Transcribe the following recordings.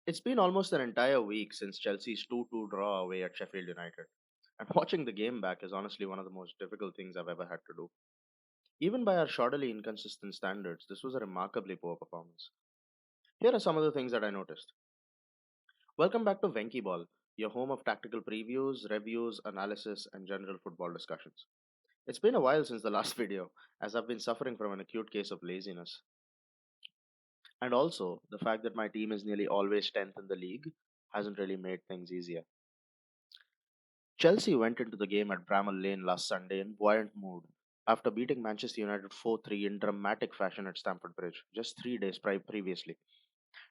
It's been almost an entire week since Chelsea's 2-2 draw away at Sheffield United, and watching the game back is honestly one of the most difficult things I've ever had to do. Even by our shoddily inconsistent standards, this was a remarkably poor performance. Here are some of the things that I noticed. Welcome back to Venki Ball, your home of tactical previews, reviews, analysis, and general football discussions. It's been a while since the last video, as I've been suffering from an acute case of laziness. And also, the fact that my team is nearly always 10th in the league hasn't really made things easier. Chelsea went into the game at Bramall Lane last Sunday in buoyant mood after beating Manchester United 4-3 in dramatic fashion at Stamford Bridge just 3 days previously.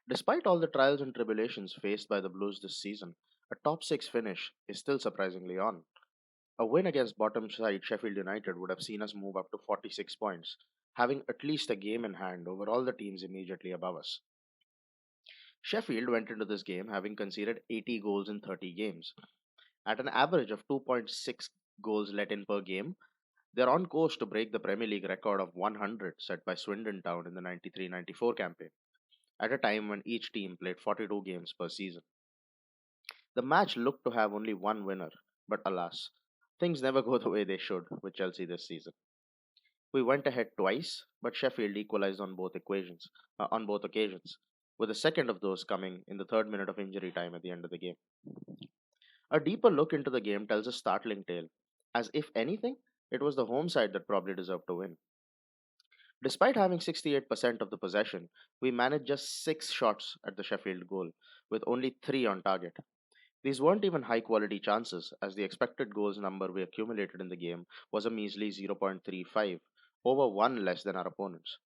Despite all the trials and tribulations faced by the Blues this season, a top 6 finish is still surprisingly on. A win against bottom side Sheffield United would have seen us move up to 46 points, having at least a game in hand over all the teams immediately above us. Sheffield went into this game having conceded 80 goals in 30 games. At an average of 2.6 goals let in per game, they're on course to break the Premier League record of 100 set by Swindon Town in the 93-94 campaign, at a time when each team played 42 games per season. The match looked to have only one winner, but alas, things never go the way they should with Chelsea this season. We went ahead twice, but Sheffield equalized on both occasions, with the second of those coming in the third minute of injury time at the end of the game. A deeper look into the game tells a startling tale, as if anything, it was the home side that probably deserved to win. Despite having 68% of the possession, we managed just 6 shots at the Sheffield goal, with only 3 on target. These weren't even high quality chances, as the expected goals number we accumulated in the game was a measly 0.35, over 1 less than our opponents.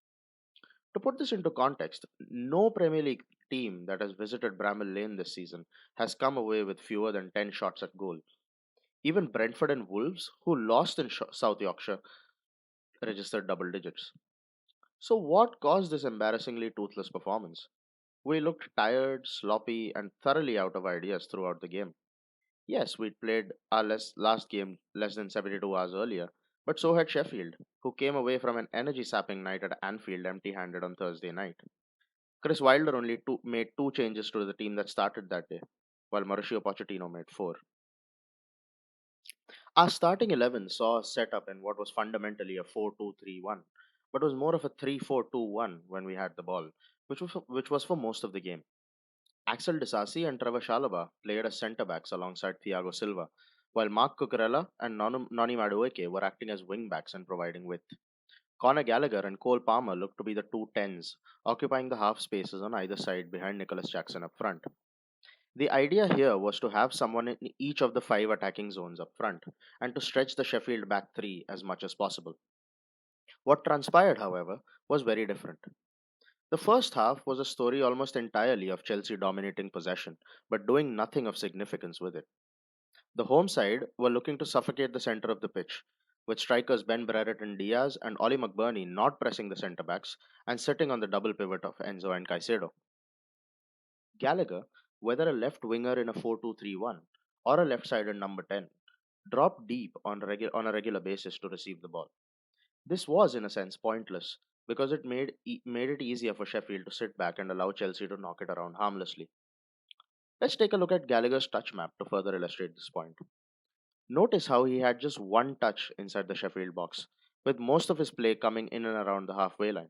To put this into context, no Premier League team that has visited Bramall Lane this season has come away with fewer than 10 shots at goal. Even Brentford and Wolves, who lost in South Yorkshire, registered double digits. So, what caused this embarrassingly toothless performance? We looked tired, sloppy, and thoroughly out of ideas throughout the game. Yes, we'd played our last game less than 72 hours earlier, but so had Sheffield, who came away from an energy sapping night at Anfield empty handed on Thursday night. Chris Wilder made two changes to the team that started that day, while Mauricio Pochettino made four. Our starting 11 saw us set up in what was fundamentally a 4-2-3-1, but was more of a 3-4-2-1 when we had the ball, which was for most of the game. Axel Disasi and Trevor Chalobah played as centre backs alongside Thiago Silva, while Mark Cucurella and Noni Madueke were acting as wing backs and providing width. Conor Gallagher and Cole Palmer looked to be the two tens, occupying the half spaces on either side behind Nicholas Jackson up front. The idea here was to have someone in each of the five attacking zones up front, and to stretch the Sheffield back three as much as possible. What transpired, however, was very different. The first half was a story almost entirely of Chelsea dominating possession, but doing nothing of significance with it. The home side were looking to suffocate the centre of the pitch, with strikers Ben Brereton and Diaz and Ollie McBurney not pressing the centre backs and sitting on the double pivot of Enzo and Caicedo. Gallagher, whether a left winger in a 4-2-3-1 or a left sided number 10, dropped deep on a regular basis to receive the ball. This was, in a sense, pointless because it made it easier for Sheffield to sit back and allow Chelsea to knock it around harmlessly. Let's take a look at Gallagher's touch map to further illustrate this point. Notice how he had just one touch inside the Sheffield box, with most of his play coming in and around the halfway line.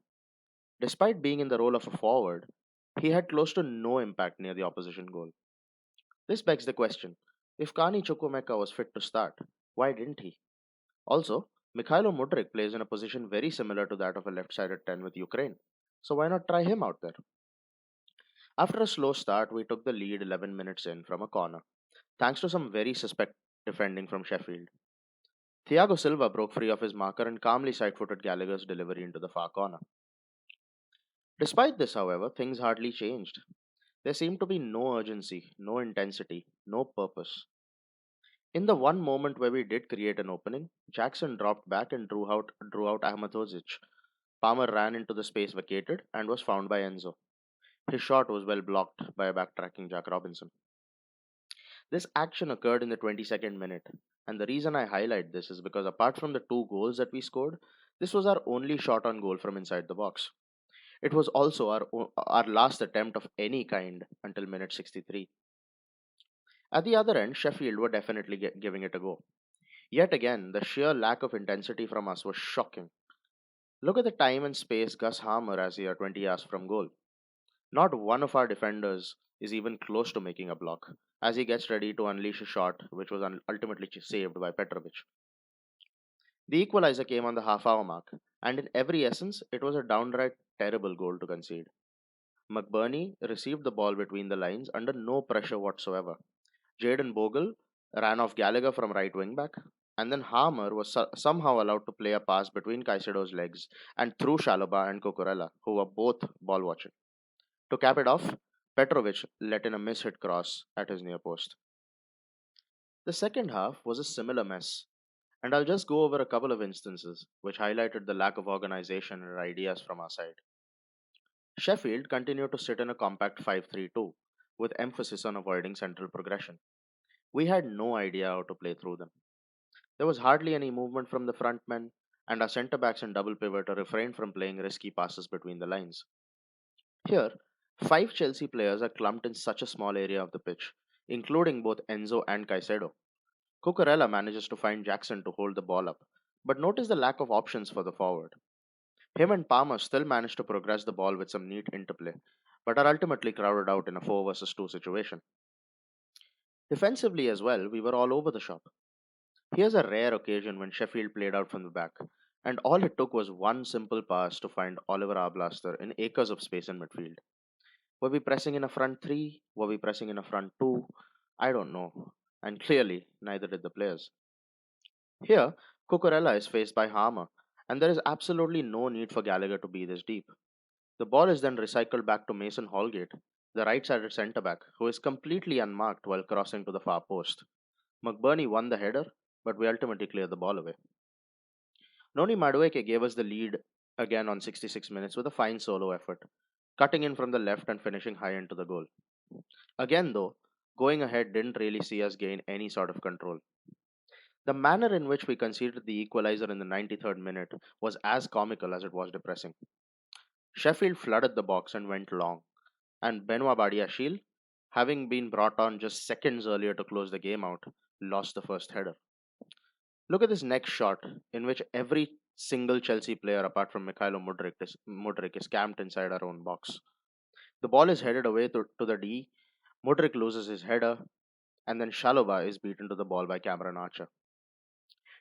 Despite being in the role of a forward, he had close to no impact near the opposition goal. This begs the question, if Kani Chukwuemeka was fit to start, why didn't he? Also, Mikhailo Mudrik plays in a position very similar to that of a left sided 10 with Ukraine, so why not try him out there? After a slow start, we took the lead 11 minutes in from a corner, thanks to some very suspect defending from Sheffield. Thiago Silva broke free of his marker and calmly side footed Gallagher's delivery into the far corner. Despite this, however, things hardly changed. There seemed to be no urgency, no intensity, no purpose. In the one moment where we did create an opening, Jackson dropped back and drew out Ahmatozic. Palmer ran into the space vacated and was found by Enzo. His shot was well blocked by a backtracking Jack Robinson. This action occurred in the 22nd minute, and the reason I highlight this is because apart from the two goals that we scored, this was our only shot on goal from inside the box. It was also our last attempt of any kind until minute 63. At the other end, Sheffield were definitely giving it a go. Yet again, the sheer lack of intensity from us was shocking. Look at the time and space Gus Harmer has here 20 yards from goal. Not one of our defenders is even close to making a block, as he gets ready to unleash a shot which was ultimately saved by Petrovic. The equalizer came on the half hour mark, and in every essence, it was a downright terrible goal to concede. McBurney received the ball between the lines under no pressure whatsoever. Jaden Bogle ran off Gallagher from right wing back, and then Harmer was somehow allowed to play a pass between Caicedo's legs and through Shalaba and Cucurella, who were both ball watching. To cap it off, Petrovic let in a mishit cross at his near post. The second half was a similar mess, and I'll just go over a couple of instances which highlighted the lack of organization and ideas from our side. Sheffield continued to sit in a compact 5-3-2, with emphasis on avoiding central progression. We had no idea how to play through them. There was hardly any movement from the front men, and our centre backs and double pivoter refrained from playing risky passes between the lines. Here, five Chelsea players are clumped in such a small area of the pitch, including both Enzo and Caicedo. Cucurella manages to find Jackson to hold the ball up, but notice the lack of options for the forward. Him and Palmer still manage to progress the ball with some neat interplay, but are ultimately crowded out in a 4 versus 2 situation. Defensively as well, we were all over the shop. Here's a rare occasion when Sheffield played out from the back, and all it took was one simple pass to find Oliver Arblaster in acres of space in midfield. Were we pressing in a front three? Were we pressing in a front two? I don't know. And clearly, neither did the players. Here, Cucurella is faced by Harmer, and there is absolutely no need for Gallagher to be this deep. The ball is then recycled back to Mason Holgate, the right sided centre back, who is completely unmarked while crossing to the far post. McBurney won the header, but we ultimately cleared the ball away. Noni Madueke gave us the lead again on 66 minutes with a fine solo effort, cutting in from the left and finishing high into the goal. Again, though, going ahead didn't really see us gain any sort of control. The manner in which we conceded the equalizer in the 93rd minute was as comical as it was depressing. Sheffield flooded the box and went long, and Benoit Badiashile, having been brought on just seconds earlier to close the game out, lost the first header. Look at this next shot, in which every single Chelsea player apart from Mikhailo Mudrik is camped inside our own box. The ball is headed away to the D, Mudrik loses his header, and then Shaloba is beaten to the ball by Cameron Archer.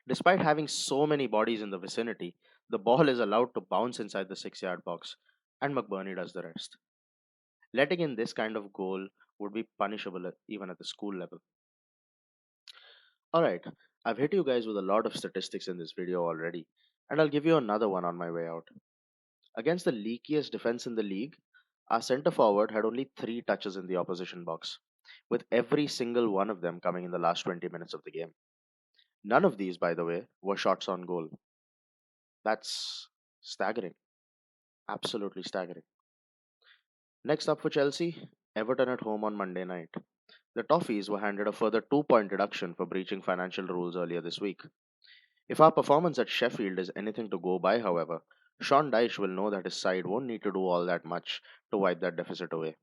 Despite having so many bodies in the vicinity, the ball is allowed to bounce inside the 6 yard box, and McBurney does the rest. Letting in this kind of goal would be punishable even at the school level. Alright, I've hit you guys with a lot of statistics in this video already, and I'll give you another one on my way out. Against the leakiest defense in the league, our centre forward had only 3 touches in the opposition box, with every single one of them coming in the last 20 minutes of the game. None of these, by the way, were shots on goal. That's staggering. Absolutely staggering. Next up for Chelsea, Everton at home on Monday night. The Toffees were handed a further 2 point deduction for breaching financial rules earlier this week. If our performance at Sheffield is anything to go by, however, Sean Dyche will know that his side won't need to do all that much to wipe that deficit away.